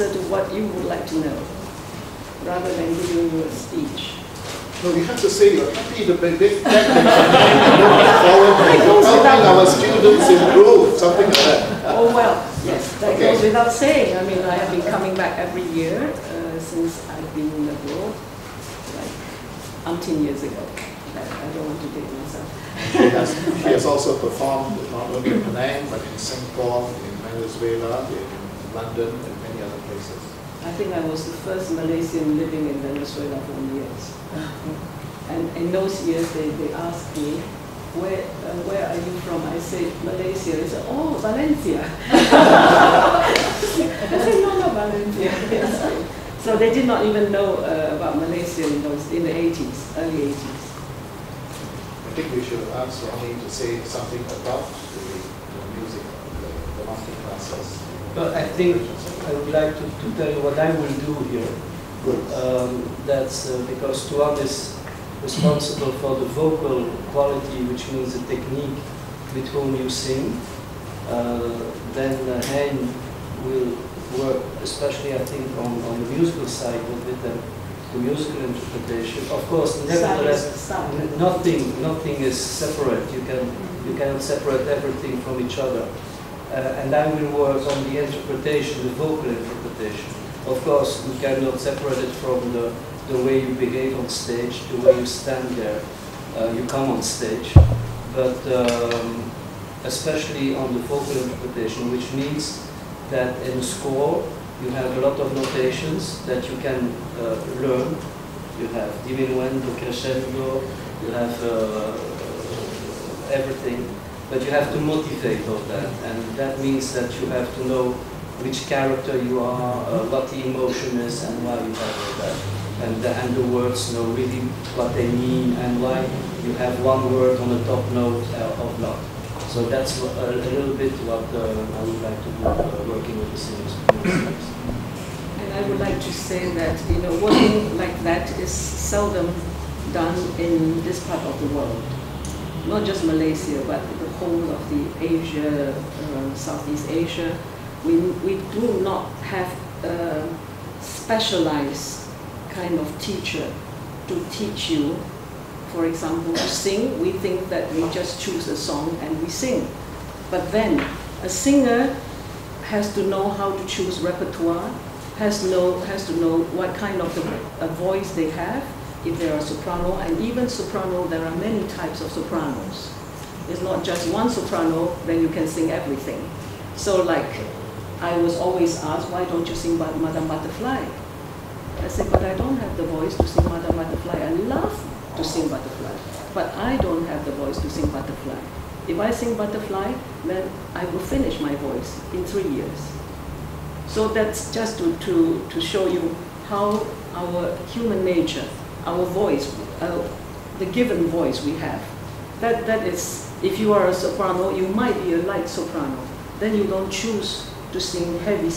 answer to what you would like to know, rather than giving you a speech. No, we have to say you're happy the big helping our students improve, something like that. Oh well, yes, that Okay. goes without saying. I mean, I have been coming back every year since I've been abroad, like umpteen years ago. I don't want to date myself. She has also performed not only in Penang, but in Singapore, in Venezuela, in London, and many other places. I think I was the first Malaysian living in Venezuela for years. And in those years, they asked me, where are you from? I said, Malaysia. They said, oh, Valencia. I said, no, Valencia. So they did not even know about Malaysia in the 80s, early 80s. I think we should ask Ronnie to say something about the music, the master classes. But I think I would like to tell you what I will do here. Good. That's because Tuan is responsible for the vocal quality, which means the technique with whom you sing. Then Hein will work, especially I think on the musical side with the musical interpretation. Of course, nevertheless, nothing is separate. You cannot separate everything from each other. And I will work on the interpretation, the vocal interpretation. Of course, you cannot separate it from the way you behave on stage, the way you stand there, you come on stage. But especially on the vocal interpretation, which means that in a score, you have a lot of notations that you can learn. You have diminuendo, crescendo, you have everything. But you have to motivate all that, and that means that you have to know which character you are, what the emotion is, and why you have all that. And the words know really what they mean, and why you have one word on the top note or not. So that's a little bit what I would like to do, working with the singers. And I would like to say that, working like that is seldom done in this part of the world. Not just Malaysia, but the whole of the Asia, Southeast Asia. We do not have a specialized kind of teacher to teach you. For example, to sing, we think that we just choose a song and we sing. But then, a singer has to know how to choose repertoire, has to know what kind of a voice they have, if they are a soprano, and even soprano, there are many types of sopranos. It's not just one soprano, then you can sing everything. So like, I was always asked, why don't you sing Madame Butterfly? I said, but I don't have the voice to sing Madame Butterfly. I love to sing Butterfly, but I don't have the voice to sing Butterfly. If I sing Butterfly, then I will finish my voice in 3 years. So that's just to show you how our human nature, our voice, the given voice we have. That is, if you are a soprano, you might be a light soprano. Then you don't choose to sing heavy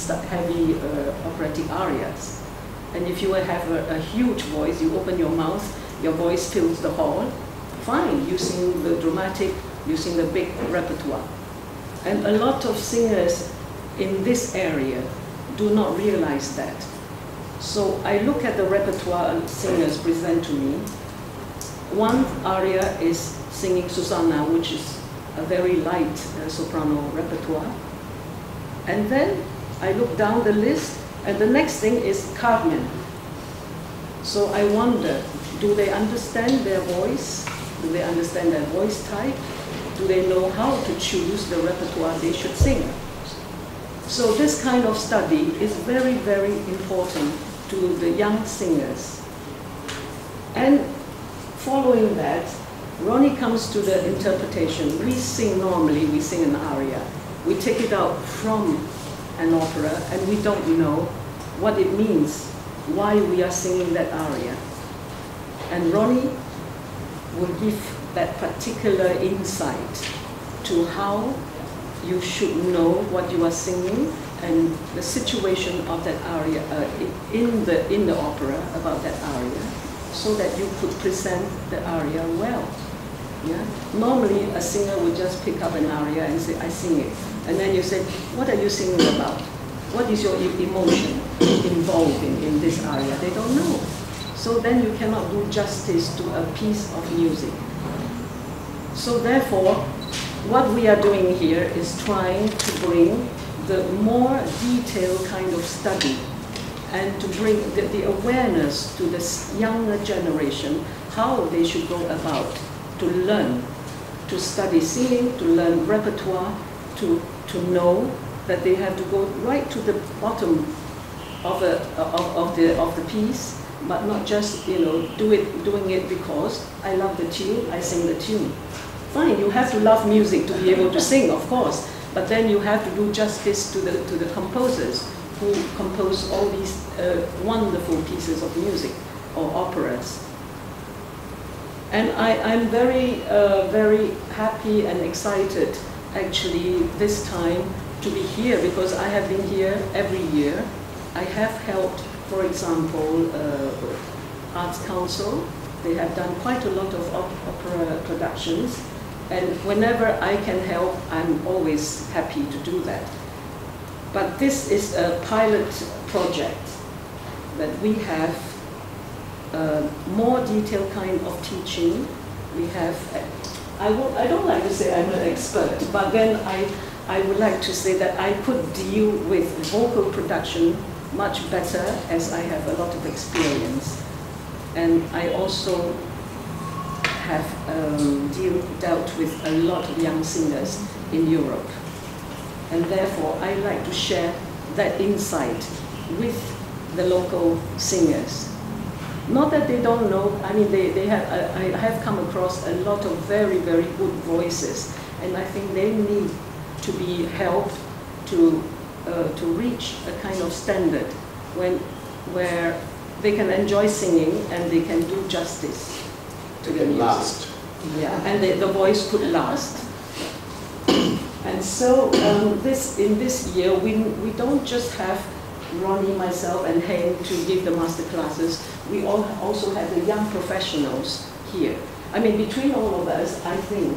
operatic arias. And if you have a huge voice, you open your mouth, your voice fills the hall, fine, you sing the dramatic, you sing the big repertoire. And a lot of singers in this area do not realize that. So I look at the repertoire singers present to me. One aria is singing Susanna, which is a very light soprano repertoire. And then I look down the list, and the next thing is Carmen. So I wonder, do they understand their voice? Do they understand their voice type? Do they know how to choose the repertoire they should sing? So this kind of study is very, very important to the young singers. And following that, Ronnie comes to the interpretation. We sing normally, we sing an aria. We take it out from an opera and we don't know what it means, why we are singing that aria. And Ronnie will give that particular insight to how you should know what you are singing and the situation of that aria in the opera about that aria, so that you could present the aria well. Yeah? Normally, a singer would just pick up an aria and say, I sing it. And then you say, what are you singing about? What is your emotion involved in this area? They don't know. So then you cannot do justice to a piece of music. So therefore, what we are doing here is trying to bring the more detailed kind of study and to bring the awareness to this younger generation, how they should go about to learn, to study singing, to learn repertoire, to know that they have to go right to the bottom of the piece, but not just doing it because I love the tune, I sing the tune. Fine, you have to love music to be able to sing, of course, but then you have to do justice to the composers who compose all these wonderful pieces of music or operas. And I'm very, very happy and excited actually this time to be here, because I have been here every year. I have helped, for example, Arts Council. They have done quite a lot of opera productions, and whenever I can help, I'm always happy to do that. But this is a pilot project that we have more detailed kind of teaching. We have, I don't like to say I'm an expert, but then I would like to say that I could deal with vocal production much better, as I have a lot of experience. And I also have dealt with a lot of young singers in Europe. And therefore, I like to share that insight with the local singers. Not that they don't know, I mean, I have come across a lot of very, very good voices, and I think they need to be helped to reach a kind of standard where they can enjoy singing and they can do justice to the music. Last. Yeah, and the voice could last. And so in this year, we don't just have Ronnie, myself, and Hein to give the master classes. We also have the young professionals here. I mean, between all of us, I think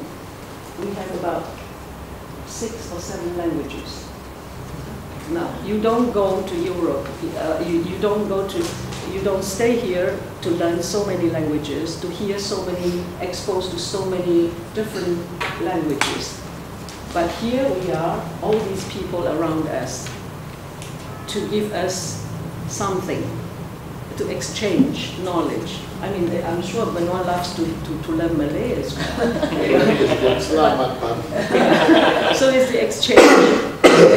we have about 6 or 7 languages. Now, you don't go to Europe, you don't stay here to learn so many languages, to hear so many, exposed to so many different languages. But here we are, all these people around us, to give us something, to exchange knowledge. I mean, I'm sure Benoit loves to learn Malay as well. So it's the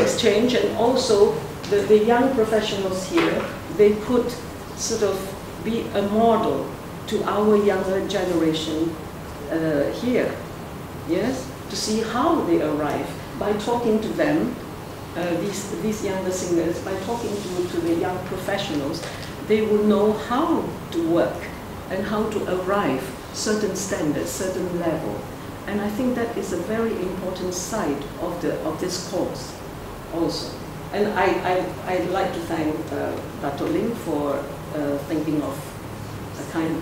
exchange, and also the young professionals here, they could sort of be a model to our younger generation here, yes? To see how they arrive by talking to them, these younger singers, by talking to the young professionals, they will know how to work and how to arrive certain standards, certain level. And I think that is a very important side of this course also. And I'd like to thank Dato Ling for thinking of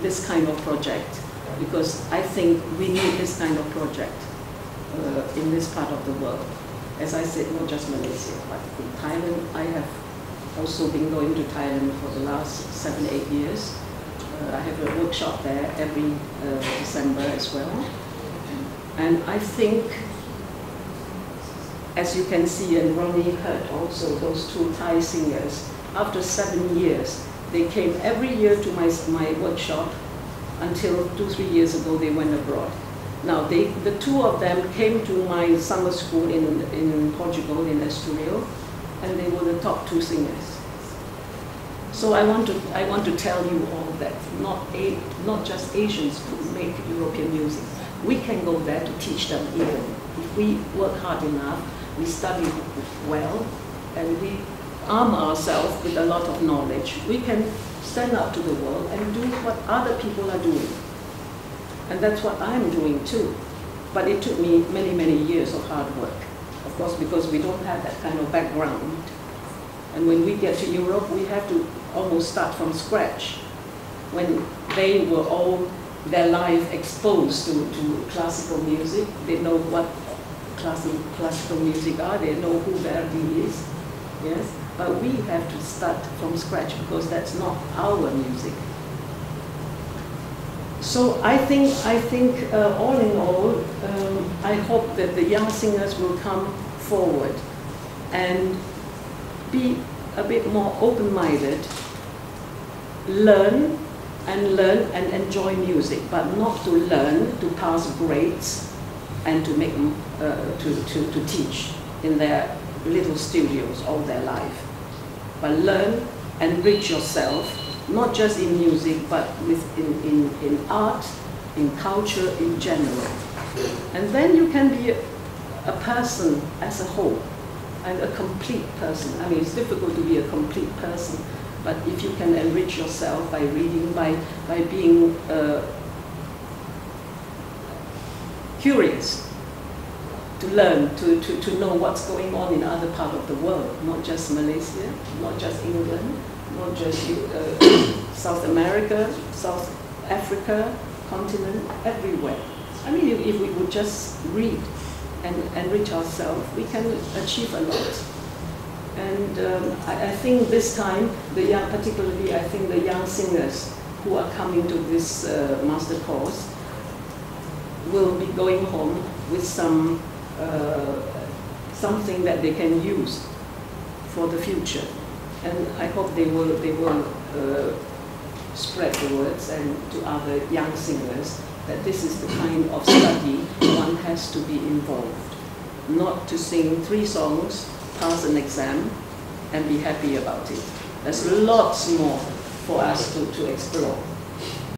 this kind of project, because I think we need this kind of project in this part of the world. As I said, not just Malaysia, but in Thailand. I have also been going to Thailand for the last 7-8 years. I have a workshop there every December as well. And I think, as you can see, and Ronnie heard also, those 2 Thai singers, after 7 years, they came every year to my workshop until 2-3 years ago they went abroad. Now, the 2 of them came to my summer school in Portugal, in Estoril, and they were the top 2 singers. So I want to tell you all that not just Asians could make European music. We can go there to teach them even. If we work hard enough, we study well, and we arm ourselves with a lot of knowledge, we can stand up to the world and do what other people are doing. And that's what I'm doing too. But it took me many, many years of hard work. Of course, because we don't have that kind of background. And when we get to Europe, we have to almost start from scratch. When they were all their life exposed to classical music, they know what classical music are, they know who Verdi is, yes? but we have to start from scratch because that's not our music. So I think all in all, I hope that the young singers will come forward and be a bit more open-minded, learn and enjoy music, but not to learn to pass grades and to make to teach in their little studios all their life. But learn, enrich yourself, not just in music, but in art, in culture in general. And then you can be a person as a whole, and a complete person. I mean, it's difficult to be a complete person, but if you can enrich yourself by reading, by being curious, to learn, to know what's going on in other parts of the world, not just Malaysia, not just England, not just South America, South Africa, continent, everywhere. I mean, if we would just read and enrich ourselves, we can achieve a lot. And I think this time, particularly I think the young singers who are coming to this master course will be going home with some something that they can use for the future. And I hope they will spread the words and to other young singers that this is the kind of study one has to be involved. Not to sing 3 songs, pass an exam, and be happy about it. There's lots more for us to explore.